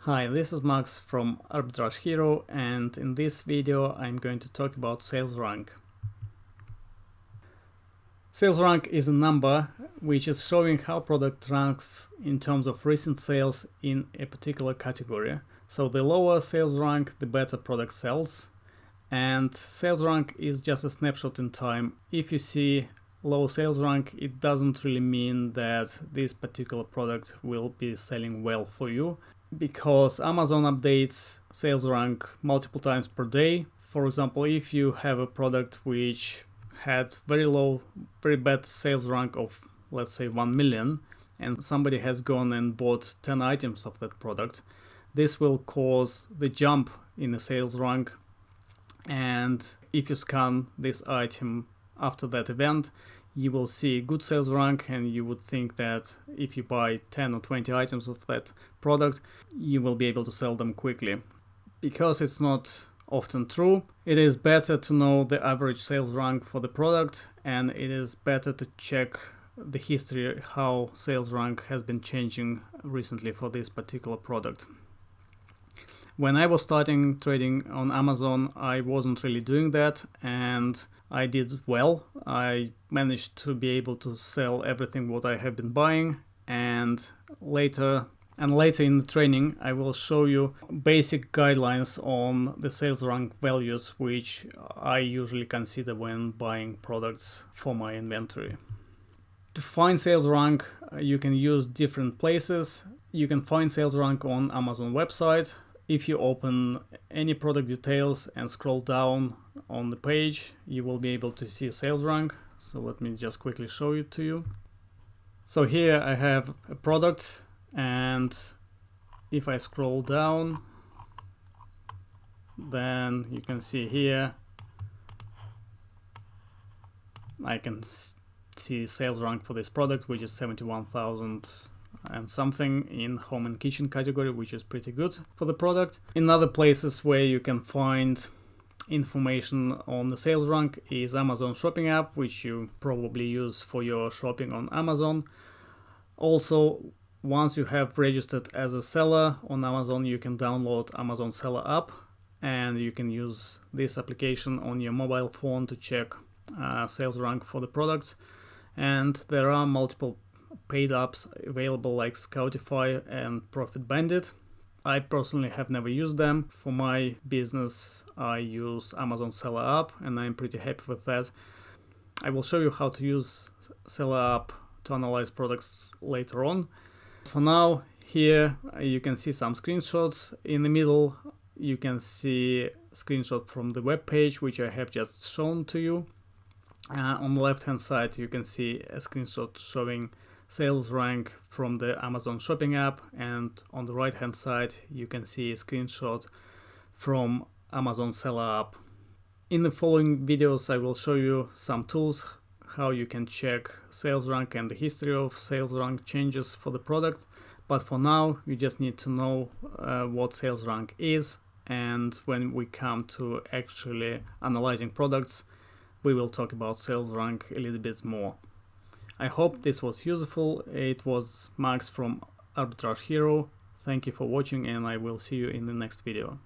Hi, this is Max from Arbitrage Hero, and in this video I'm going to talk about sales rank. Sales rank is a number which is showing how product ranks in terms of recent sales in a particular category. So the lower sales rank, the better product sells, and sales rank is just a snapshot in time. If you see low sales rank, it doesn't really mean that this particular product will be selling well for you, because Amazon updates sales rank multiple times per day. For example, if you have a product which had very bad sales rank of, let's say, 1 million, and somebody has gone and bought 10 items of that product, this will cause the jump in the sales rank. And if you scan this item after that event, you will see good sales rank, and you would think that if you buy 10 or 20 items of that product, you will be able to sell them quickly. Because it's not often true, it is better to know the average sales rank for the product, and it is better to check the history, how sales rank has been changing recently for this particular product. When I was starting trading on Amazon, I wasn't really doing that, and I did well. I managed to be able to sell everything what I have been buying, and later in the training I will show you basic guidelines on the sales rank values which I usually consider when buying products for my inventory. To find sales rank, you can use different places. You can find sales rank on Amazon website. If you open any product details and scroll down on the page, you will be able to see sales rank. So let me just quickly show it to you. So here I have a product, and if I scroll down, then you can see here I can see sales rank for this product, which is 71,000 and something in home and kitchen category, which is pretty good for the product. In other places where you can find information on the sales rank is Amazon shopping app, which you probably use for your shopping on Amazon. Also, once you have registered as a seller on Amazon, you can download Amazon Seller app, and you can use this application on your mobile phone to check sales rank for the products. And there are multiple paid apps available like Scoutify and Profit Bandit. I personally have never used them. For my business, I use Amazon Seller app, and I'm pretty happy with that. I will show you how to use Seller app to analyze products later on. For now, here you can see some screenshots. In the middle, you can see a screenshot from the web page, which I have just shown to you. On the left hand side, you can see a screenshot showing sales rank from the Amazon shopping app, and on the right hand side you can see a screenshot from Amazon Seller app. In the following videos I will show you some tools how you can check sales rank and the history of sales rank changes for the product, but for now you just need to know what sales rank is, and when we come to actually analyzing products, we will talk about sales rank a little bit more. I hope this was useful. It was Max from Arbitrage Hero. Thank you for watching, and I will see you in the next video.